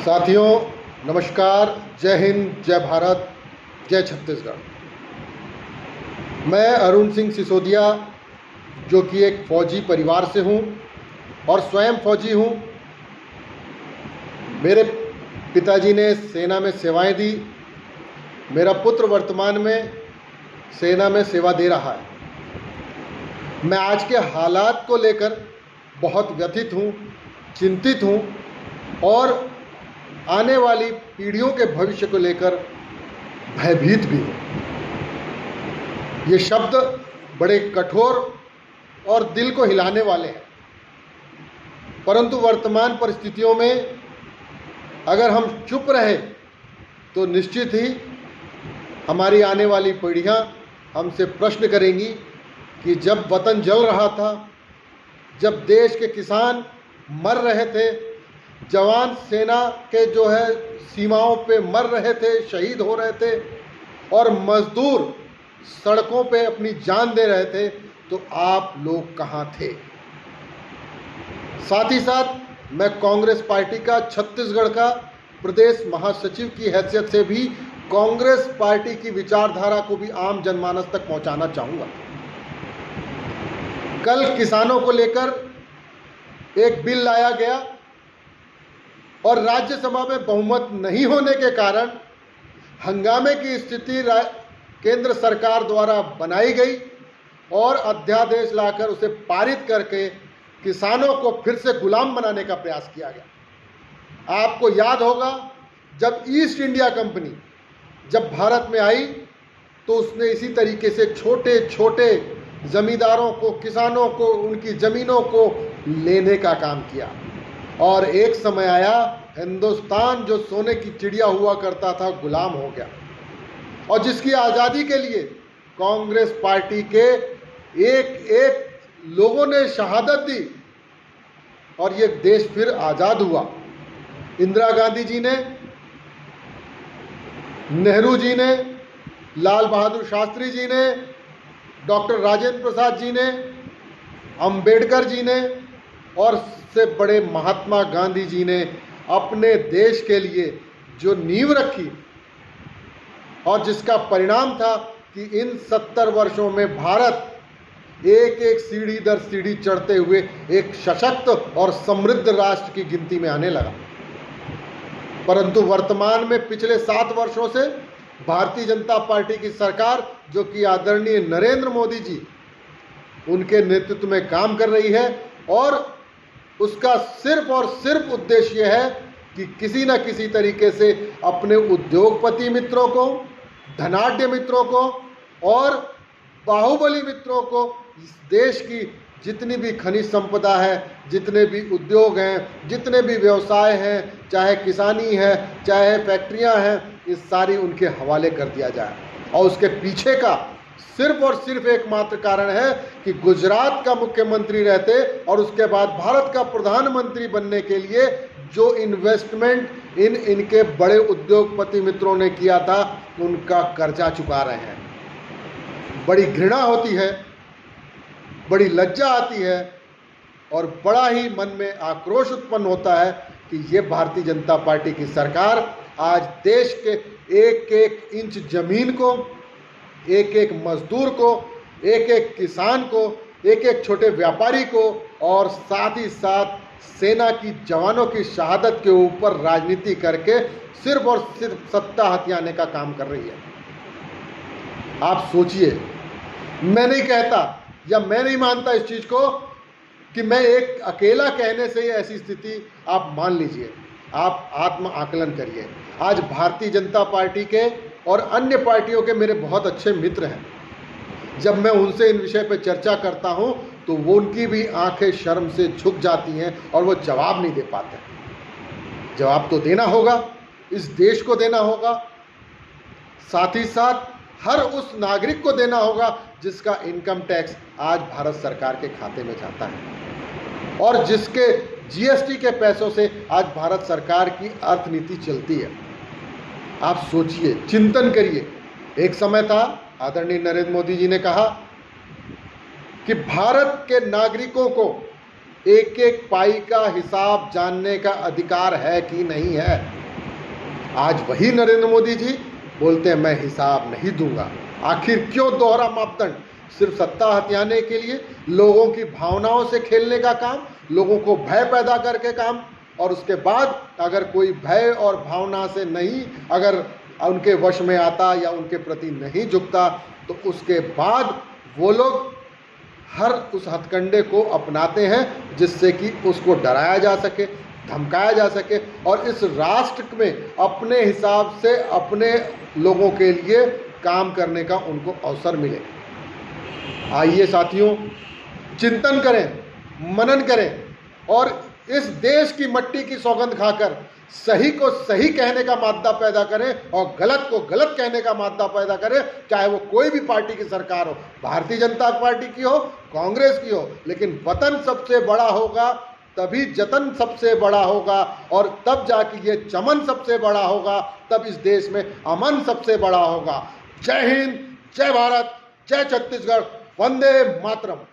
साथियों नमस्कार, जय हिंद, जय भारत, जय छत्तीसगढ़। मैं अरुण सिंह सिसोदिया, जो कि एक फौजी परिवार से हूं और स्वयं फौजी हूं। मेरे पिताजी ने सेना में सेवाएं दी। मेरा पुत्र वर्तमान में सेना में सेवा दे रहा है। मैं आज के हालात को लेकर बहुत व्यथित हूं, चिंतित हूं और आने वाली पीढ़ियों के भविष्य को लेकर भयभीत भी हूँ। ये शब्द बड़े कठोर और दिल को हिलाने वाले हैं, परंतु वर्तमान परिस्थितियों में अगर हम चुप रहे तो निश्चित ही हमारी आने वाली पीढ़ियाँ हमसे प्रश्न करेंगी कि जब वतन जल रहा था, जब देश के किसान मर रहे थे, जवान सेना के जो है सीमाओं पे मर रहे थे, शहीद हो रहे थे और मजदूर सड़कों पे अपनी जान दे रहे थे, तो आप लोग कहाँ थे? साथ ही साथ मैं कांग्रेस पार्टी का छत्तीसगढ़ का प्रदेश महासचिव की हैसियत से भी कांग्रेस पार्टी की विचारधारा को भी आम जनमानस तक पहुंचाना चाहूँगा। कल किसानों को लेकर एक बिल लाया गया और राज्यसभा में बहुमत नहीं होने के कारण हंगामे की स्थिति केंद्र सरकार द्वारा बनाई गई और अध्यादेश लाकर उसे पारित करके किसानों को फिर से गुलाम बनाने का प्रयास किया गया। आपको याद होगा, जब ईस्ट इंडिया कंपनी जब भारत में आई तो उसने इसी तरीके से छोटे छोटे जमींदारों को, किसानों को, उनकी ज़मीनों को लेने का काम किया और एक समय आया हिंदुस्तान जो सोने की चिड़िया हुआ करता था गुलाम हो गया और जिसकी आज़ादी के लिए कांग्रेस पार्टी के एक एक लोगों ने शहादत दी और ये देश फिर आज़ाद हुआ। इंदिरा गांधी जी ने, नेहरू जी ने, लाल बहादुर शास्त्री जी ने, डॉक्टर राजेंद्र प्रसाद जी ने, अंबेडकर जी ने और से बड़े महात्मा गांधी जी ने अपने देश के लिए जो नींव रखी और जिसका परिणाम था कि इन 70 वर्षों में भारत एक एक सीढ़ी दर सीढ़ी चढ़ते हुए एक सशक्त और समृद्ध राष्ट्र की गिनती में आने लगा। परंतु वर्तमान में पिछले 7 वर्षों से भारतीय जनता पार्टी की सरकार, जो कि आदरणीय नरेंद्र मोदी जी उनके नेतृत्व में काम कर रही है और उसका सिर्फ और सिर्फ उद्देश्य है कि किसी न किसी तरीके से अपने उद्योगपति मित्रों को, धनाढ्य मित्रों को और बाहुबली मित्रों को इस देश की जितनी भी खनिज संपदा है, जितने भी उद्योग हैं, जितने भी व्यवसाय हैं, चाहे किसानी है, चाहे फैक्ट्रियां हैं, इस सारी उनके हवाले कर दिया जाए। और उसके पीछे का सिर्फ और सिर्फ एकमात्र कारण है कि गुजरात का मुख्यमंत्री रहते और उसके बाद भारत का प्रधानमंत्री बनने के लिए जो इन्वेस्टमेंट इनके बड़े उद्योगपति मित्रों ने किया था, उनका कर्जा चुका रहे हैं। बड़ी घृणा होती है, बड़ी लज्जा आती है और बड़ा ही मन में आक्रोश उत्पन्न होता है कि ये भारतीय जनता पार्टी की सरकार आज देश के एक एक इंच जमीन को, एक एक मजदूर को, एक एक किसान को, एक एक छोटे व्यापारी को और साथ ही साथ सेना की जवानों की शहादत के ऊपर राजनीति करके सिर्फ और सिर्फ सत्ता हथियाने का काम कर रही है। आप सोचिए, मैं नहीं कहता या मैं नहीं मानता इस चीज़ को कि मैं एक अकेला कहने से ही ऐसी स्थिति आप मान लीजिए। आप आत्म आकलन करिए। आज भारतीय जनता पार्टी के और अन्य पार्टियों के मेरे बहुत अच्छे मित्र हैं। जब मैं उनसे इन विषय पर चर्चा करता हूं तो वो उनकी भी आंखें शर्म से झुक जाती हैं और वो जवाब नहीं दे पाते। जवाब तो देना होगा, इस देश को देना होगा, साथ ही साथ हर उस नागरिक को देना होगा जिसका इनकम टैक्स आज भारत सरकार के खाते में जाता है और जिसके जीएसटी के पैसों से आज भारत सरकार की अर्थनीति चलती है। आप सोचिए, चिंतन करिए। एक समय था, आदरणीय नरेंद्र मोदी जी ने कहा कि भारत के नागरिकों को एक एक पाई का हिसाब जानने का अधिकार है कि नहीं है। आज वही नरेंद्र मोदी जी बोलते हैं मैं हिसाब नहीं दूंगा। आखिर क्यों दोहरा मापदंड? सिर्फ सत्ता हथियाने के लिए, लोगों की भावनाओं से खेलने का काम, लोगों को भय पैदा करके काम, और उसके बाद अगर कोई भय और भावना से नहीं अगर उनके वश में आता या उनके प्रति नहीं झुकता तो उसके बाद वो लोग हर उस हथकंडे को अपनाते हैं जिससे कि उसको डराया जा सके, धमकाया जा सके और इस राष्ट्र में अपने हिसाब से अपने लोगों के लिए काम करने का उनको अवसर मिले। आइए साथियों, चिंतन करें, मनन करें और इस देश की मट्टी की सौगंध खाकर सही को सही कहने का मादा पैदा करें और गलत को गलत कहने का मादा पैदा करें, चाहे वो कोई भी पार्टी की सरकार हो, भारतीय जनता पार्टी की हो, कांग्रेस की हो। लेकिन वतन सबसे बड़ा होगा तभी जतन सबसे बड़ा होगा और तब जाके ये चमन सबसे बड़ा होगा, तब इस देश में अमन सबसे बड़ा होगा। जय हिंद, जय भारत, जय छत्तीसगढ़, वंदे मातरम।